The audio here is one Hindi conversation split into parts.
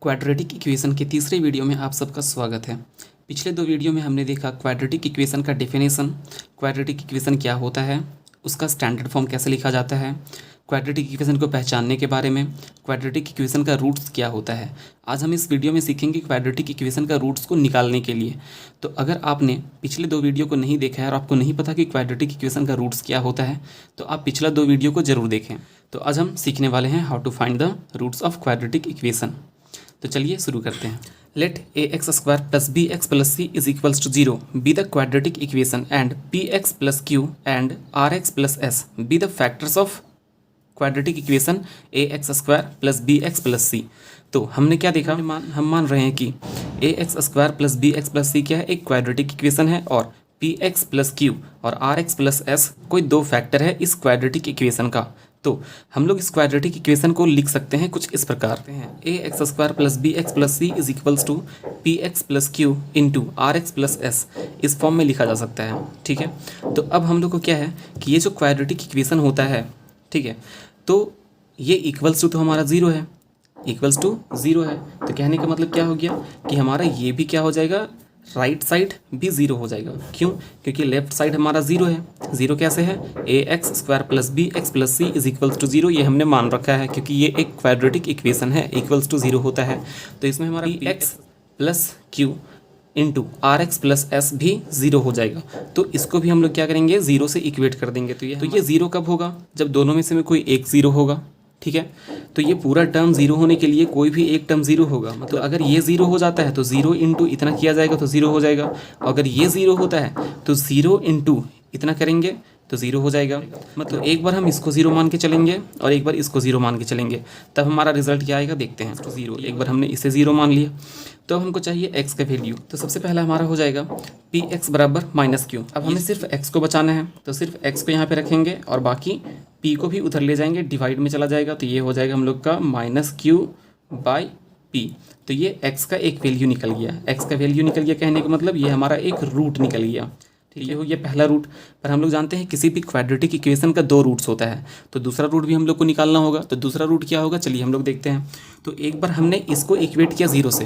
क्वाड्रेटिक इक्वेशन के तीसरे वीडियो में आप सबका स्वागत है। पिछले दो वीडियो में हमने देखा क्वाड्रेटिक इक्वेशन का डेफिनेशन, क्वाड्रेटिक इक्वेशन क्या होता है, उसका स्टैंडर्ड फॉर्म कैसे लिखा जाता है, क्वाड्रेटिक इक्वेशन को पहचानने के बारे में, क्वाड्रेटिक इक्वेशन का रूट्स क्या होता है। आज हम इस वीडियो में सीखेंगे क्वाड्रेटिक इक्वेशन का रूट्स को निकालने के लिए। तो अगर आपने पिछले दो वीडियो को नहीं देखा है और आपको नहीं पता कि क्वाड्रेटिक इक्वेशन का रूट्स क्या होता है, तो आप पिछला दो वीडियो को जरूर देखें। तो आज हम सीखने वाले हैं how to find the roots of quadratic equation. तो चलिए शुरू करते हैं। Let a x square plus b x plus c is equals to 0 be the quadratic equation and p x plus q and r x plus s be the factors of quadratic equation a x square plus b x plus c. तो हमने क्या देखा, हम मान रहे हैं कि a x square plus b x plus सी क्या है, एक क्वाड्रेटिक इक्वेशन है, और पी एक्स प्लस क्यू और आर एक्स प्लस एस कोई दो फैक्टर है इस क्वाड्रेटिक इक्वेशन का। तो हम लोग इस क्वाड्रेटिक इक्वेशन को लिख सकते हैं कुछ इस प्रकार हैं। A x square plus b x plus c is equals to p x plus q into r x plus s, इस फॉर्म में लिखा जा सकता है। ठीक है, तो अब हम लोग को क्या है कि ये जो क्वाड्रेटिक इक्वेशन होता है, ठीक है, तो ये इक्वल्स टू तो हमारा ज़ीरो है, इक्वल्स टू ज़ीरो है। तो कहने का मतलब क्या हो गया कि हमारा ये भी क्या हो जाएगा, राइट साइड भी ज़ीरो हो जाएगा। क्यों? क्योंकि लेफ्ट साइड हमारा ज़ीरो है। ज़ीरो कैसे है, a x square plus b x plus c is equals to zero, ये हमने मान रखा है क्योंकि ये एक क्वाड्रेटिक इक्वेशन है, इक्वल्स टू ज़ीरो होता है। तो इसमें हमारा p x plus q into r x plus s भी ज़ीरो हो जाएगा। तो इसको भी हम लोग क्या करेंगे, ज़ीरो से इक्वेट कर देंगे। तो ये ज़ीरो कब होगा, जब दोनों में से कोई एक ज़ीरो होगा। ठीक है, तो ये पूरा टर्म ज़ीरो होने के लिए कोई भी एक टर्म ज़ीरो होगा। मतलब अगर ये ज़ीरो हो जाता है तो ज़ीरो इंटू इतना किया जाएगा तो ज़ीरो हो जाएगा। अगर ये ज़ीरो होता है तो ज़ीरो इंटू इतना करेंगे तो ज़ीरो हो जाएगा। मतलब एक बार हम इसको ज़ीरो मान के चलेंगे और एक बार इसको ज़ीरो मान के चलेंगे, तब हमारा रिजल्ट क्या आएगा देखते हैं। तो ज़ीरो, एक बार हमने इसे ज़ीरो मान लिया, तो अब हमको चाहिए x का वैल्यू। तो सबसे पहला हमारा हो जाएगा पी एक्स बराबर माइनस क्यू। अब हमें सिर्फ x को बचाना है, तो सिर्फ x को यहाँ पे रखेंगे और बाकी p को भी उधर ले जाएंगे, डिवाइड में चला जाएगा। तो ये हो जाएगा हम लोग का माइनस क्यू बाई पी। तो ये x का एक वैल्यू निकल गया, x का वैल्यू निकल गया कहने का मतलब ये हमारा एक रूट निकल गया। ठीक है, हो गया पहला रूट। पर हम लोग जानते हैं किसी भी क्वाड्रेटिक इक्वेशन का दो रूट्स होता है, तो दूसरा रूट भी हम लोग को निकालना होगा। तो दूसरा रूट क्या होगा, चलिए हम लोग देखते हैं। तो एक बार हमने इसको इक्वेट किया ज़ीरो से,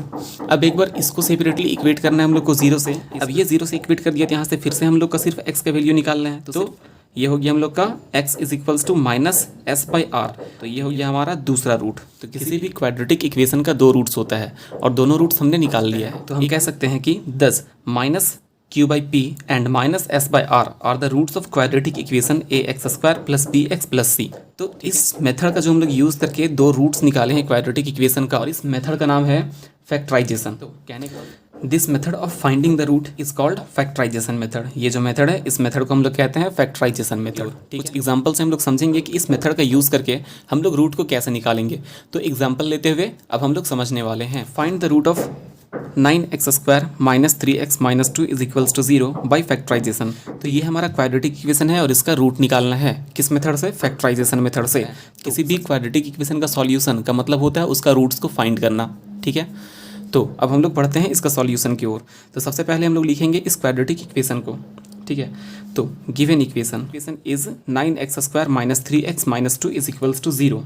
अब एक बार इसको सेपरेटली इक्वेट करना है हम लोग को ज़ीरो से। अब ये ज़ीरो से इक्वेट कर दिया, तो यहाँ से फिर से हम लोग का सिर्फ x का वैल्यू निकालना है। तो ये हो गया हम लोग का x is equals to minus s by r. तो ये हो गया हमारा दूसरा रूट। तो किसी भी क्वाड्रेटिक इक्वेशन का दो रूट्स होता है और दोनों रूट्स हमने निकाल लिया है। तो हम कह सकते हैं कि 10 minus q by p and minus s by r are the roots of quadratic equation a x square plus b x plus c। तो इस मेथड का जो हम लोग यूज़ करके दो रूट्स निकाले हैं क्वाड्रेटिक इक्वेशन का, और इस मेथड का नाम है फैक्टराइजेशन। तो कहने का this method of finding the root is called factorisation method. ये जो मेथड है, इस मेथड को हम लोग कहते हैं फैक्टराइजेशन मेथड। कुछ एग्जांपल से हम लोग समझेंगे कि इस मेथड का यूज़ करके हम लोग रूट को कैसे निकालेंगे। तो एग्जांपल लेते हुए अब हम लोग समझने वाले हैं। Find the root of 9x square minus 3x minus 2 is equals to 0 by factorisation. तो ये हमारा क्वाड्रेटिक इक्वेशन है और इसका रूट निकालना है किस मेथड से, फैक्टराइजेशन मेथड से। किसी भी क्वाड्रेटिक इक्वेशन का सॉल्यूशन का मतलब होता है उसका रूट्स को फाइंड करना। ठीक है, तो अब हम लोग पढ़ते हैं इसका सॉल्यूशन की ओर। तो सबसे पहले हम लोग लिखेंगे इस क्वाड्रेटिक इक्वेशन को। ठीक है, तो given equation is 9x square minus 3x minus 2 is equals to 0।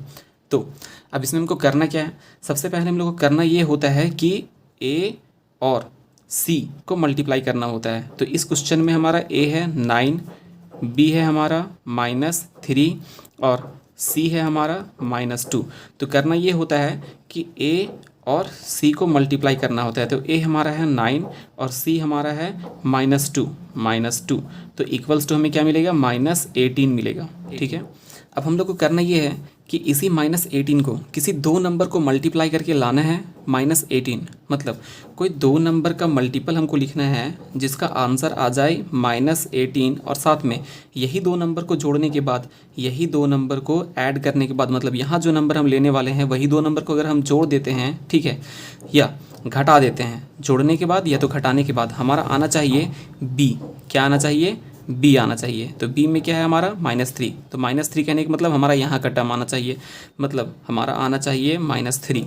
तो अब इसमें हमको करना क्या है, सबसे पहले हम लोग को करना ये होता है कि a और c को मल्टीप्लाई करना होता है। तो इस क्वेश्चन में हमारा a है 9, b है हमारा -3 और c है हमारा -2। तो करना ये होता है कि a और c को मल्टीप्लाई करना होता है। तो a हमारा है 9 और c हमारा है -2। तो इक्वल्स टू हमें क्या मिलेगा, -18 मिलेगा। ठीक है, अब हम लोग को करना ये है कि इसी -18 को किसी दो नंबर को मल्टीप्लाई करके लाना है -18। मतलब कोई दो नंबर का मल्टीपल हमको लिखना है जिसका आंसर आ जाए -18, और साथ में यही दो नंबर को जोड़ने के बाद, यही दो नंबर को ऐड करने के बाद, मतलब यहाँ जो नंबर हम लेने वाले हैं वही दो नंबर को अगर हम जोड़ देते हैं, ठीक है, या घटा देते हैं, जोड़ने के बाद या तो घटाने के बाद हमारा आना चाहिए b। क्या आना चाहिए, b आना चाहिए। तो b में क्या है हमारा -3। तो -3 कहने का मतलब हमारा यहाँ का टर्म आना चाहिए, मतलब हमारा आना चाहिए -3।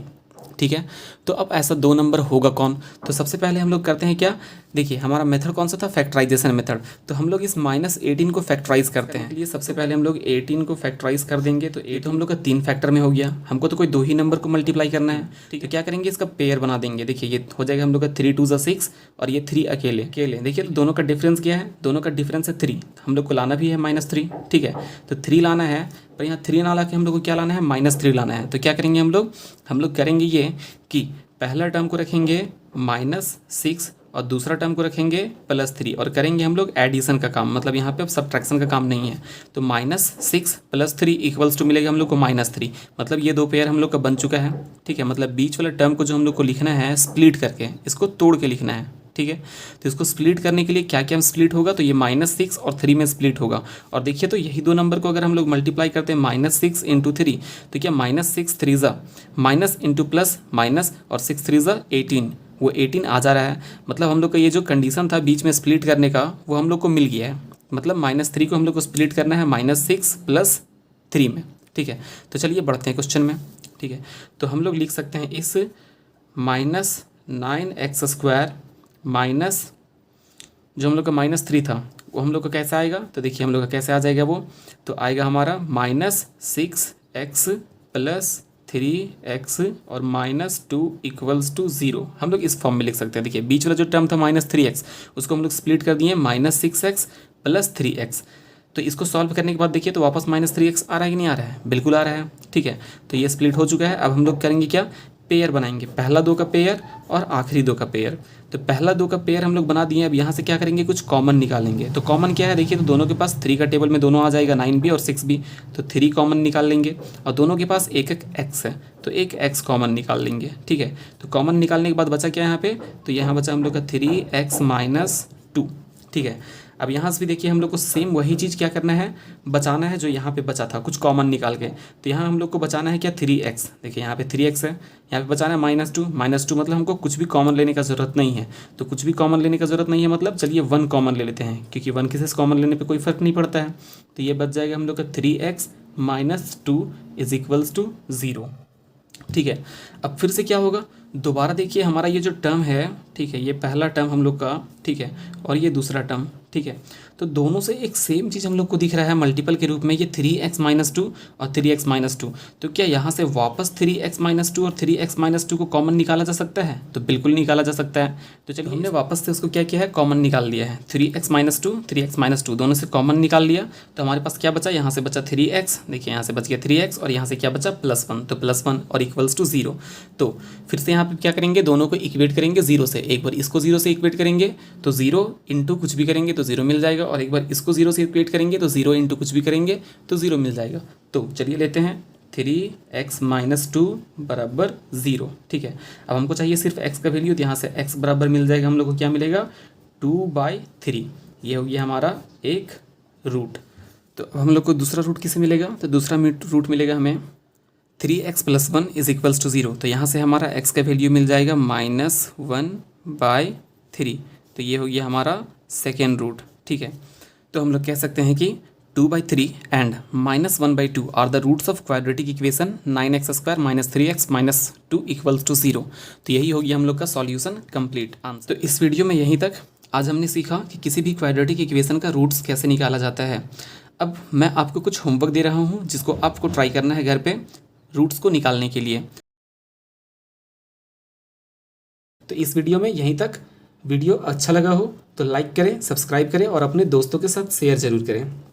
ठीक है। तो अब ऐसा 2 नंबर होगा कौन? तो सबसे पहले हम लोग करते हैं क्या, देखिए हमारा मेथड कौन सा था, फैक्टराइजेशन मेथड। तो हम लोग इस -18 को फैक्टराइज करते हैं। ये सबसे पहले हम लोग 18 को फैक्टराइज कर देंगे। तो ये तो हम लोग का 3 फैक्टर में हो गया, हमको तो कोई 2 ही नंबर को मल्टीप्लाई करना है, ठीक है। क्या करेंगे, इसका पेयर बना देंगे। देखिए ये हो जाएगा हम लोग का 3 2 6 और ये 3 अकेले अकेले। देखिए तो दोनों का डिफरेंस क्या है, दोनों का डिफरेंस है 3। हम लोग को लाना भी है -3, ठीक है। तो 3 लाना है, पर यहाँ 3 ना ला के हम लोग को क्या लाना है, -3 लाना है। तो क्या करेंगे हम लोग करेंगे ये कि पहला टर्म को रखेंगे -6 और दूसरा टर्म को रखेंगे +3 और करेंगे हम लोग एडिशन का काम, मतलब यहाँ पे अब सब्ट्रैक्शन का काम नहीं है। तो -6 + 3 इक्वल्स टू मिलेगा हम लोग को -3, मतलब ये 2 पेयर हम लोग का बन चुका है, ठीक है। मतलब बीच वाला टर्म को जो हम लोग को लिखना है स्प्लिट करके, इसको तोड़ के लिखना है, ठीक है। तो इसको स्प्लिट करने के लिए क्या क्या स्प्लिट होगा, तो ये -6 और 3 में स्प्लिट होगा। और देखिए तो यही 2 नंबर को अगर हम लोग मल्टीप्लाई करते हैं -6 × 3, तो क्या -6 3 ज़ा माइनस इंटू प्लस माइनस और 6 3 ज़ा 18, वो 18 आ जा रहा है। मतलब हम लोग का ये जो कंडीशन था बीच में स्प्लिट करने का, वो हम लोग को मिल गया है। मतलब -3 को हम लोग को स्प्लिट करना है -6 + 3 में, ठीक है। तो चलिए बढ़ते हैं क्वेश्चन में, ठीक है। तो हम लोग लिख सकते हैं इस -9x² माइनस जो हम लोग का -3 था वो हम लोग का कैसे आएगा, तो देखिए हम लोग का कैसे आ जाएगा वो, तो आएगा हमारा -6x + 3x और -2 = 0। हम लोग इस फॉर्म में लिख सकते हैं। देखिए बीच वाला जो टर्म था -3x, उसको हम लोग स्प्लिट कर दिए -6x + 3x। तो इसको सॉल्व करने के बाद देखिए तो वापस -3x आ रहा है कि नहीं आ रहा है, बिल्कुल आ रहा है, ठीक है। तो ये स्प्लिट हो चुका है। अब हम लोग करेंगे क्या, पेयर बनाएंगे, पहला 2 का पेयर और आखिरी 2 का पेयर। तो पहला 2 का पेयर हम लोग बना दिए। अब यहाँ से क्या करेंगे, कुछ कॉमन निकालेंगे। तो कॉमन क्या है, देखिए तो दोनों के पास 3 का टेबल में दोनों आ जाएगा, 9b और 6b। तो 3 कॉमन निकाल लेंगे और दोनों के पास एक एक x है, तो एक x कॉमन निकाल लेंगे, ठीक है। तो कॉमन निकालने के बाद बचा क्या यहाँ पे, तो यहाँ बचा हम लोग का 3x - 2, ठीक है। अब यहाँ से भी देखिए हम लोग को सेम वही चीज़ क्या करना है, बचाना है जो यहाँ पे बचा था कुछ कॉमन निकाल के। तो यहाँ हम लोग को बचाना है क्या, 3x। देखिए यहाँ पे 3x है, यहाँ पे बचाना है -2 मतलब हमको कुछ भी कॉमन लेने का ज़रूरत नहीं है। तो कुछ भी कॉमन लेने का ज़रूरत नहीं है, मतलब चलिए 1 कॉमन ले लेते हैं, क्योंकि 1 के से कॉमन लेने पर कोई फ़र्क नहीं पड़ता है। तो ये बच जाएगा हम लोग का 3x - 2 = 0, ठीक है। अब फिर से क्या होगा, दोबारा देखिए हमारा ये जो टर्म है, ठीक है, ये पहला टर्म हम लोग का, ठीक है, और ये दूसरा टर्म, ठीक है। तो दोनों से एक सेम चीज़ हम लोग को दिख रहा है मल्टीपल के रूप में, ये 3x - 2 और 3x - 2। तो क्या यहाँ से वापस 3x - 2 और 3x - 2 को कॉमन निकाला जा सकता है, तो बिल्कुल निकाला जा सकता है। तो चलिए हमने वापस से उसको क्या किया है, कॉमन निकाल लिया है। 3x - 2 3x - 2 दोनों से कॉमन निकाल लिया। तो हमारे पास क्या बचा, यहाँ से बचा 3x, देखिए यहाँ से बच गया 3x और यहाँ से क्या बचा +1, तो +1 और = 0। तो फिर से यहाँ पे क्या करेंगे, दोनों को इक्वेट करेंगे 0 से। एक बार इसको 0 से इक्वेट करेंगे तो 0 इंटू कुछ भी करेंगे तो 0 मिल जाएगा, और एक बार इसको 0 से इक्वेट करेंगे तो 0 इंटू कुछ भी करेंगे तो 0 मिल जाएगा। तो चलिए लेते हैं 3x - 2 = 0, ठीक है। अब हमको चाहिए सिर्फ x का वैल्यू, तो यहाँ से x बराबर मिल जाएगा हम लोग को, क्या मिलेगा 2/3। ये हो गया हमारा एक रूट। तो अब हम लोग को दूसरा रूट किसे मिलेगा, तो दूसरा रूट मिलेगा हमें 3x + 1 = 0। तो यहाँ से हमारा x का वैल्यू मिल जाएगा -1/3। तो ये हो गया हमारा सेकेंड रूट, ठीक है। तो हम लोग कह सकते हैं कि 2/3 and -1/2 are the roots of quadratic equation 9x² - 3x - 2 = 0। तो यही हो गया हम लोग का सॉल्यूशन कंप्लीट आंसर। तो इस वीडियो में यहीं तक। आज हमने सीखा कि किसी भी क्वाड्रेटिक इक्वेशन का रूट्स कैसे निकाला जाता है। अब मैं आपको कुछ होमवर्क दे रहा हूँ जिसको आपको ट्राई करना है घर पे रूट्स को निकालने के लिए। तो इस वीडियो में यहीं तक। वीडियो अच्छा लगा हो तो लाइक करें, सब्सक्राइब करें और अपने दोस्तों के साथ शेयर ज़रूर करें।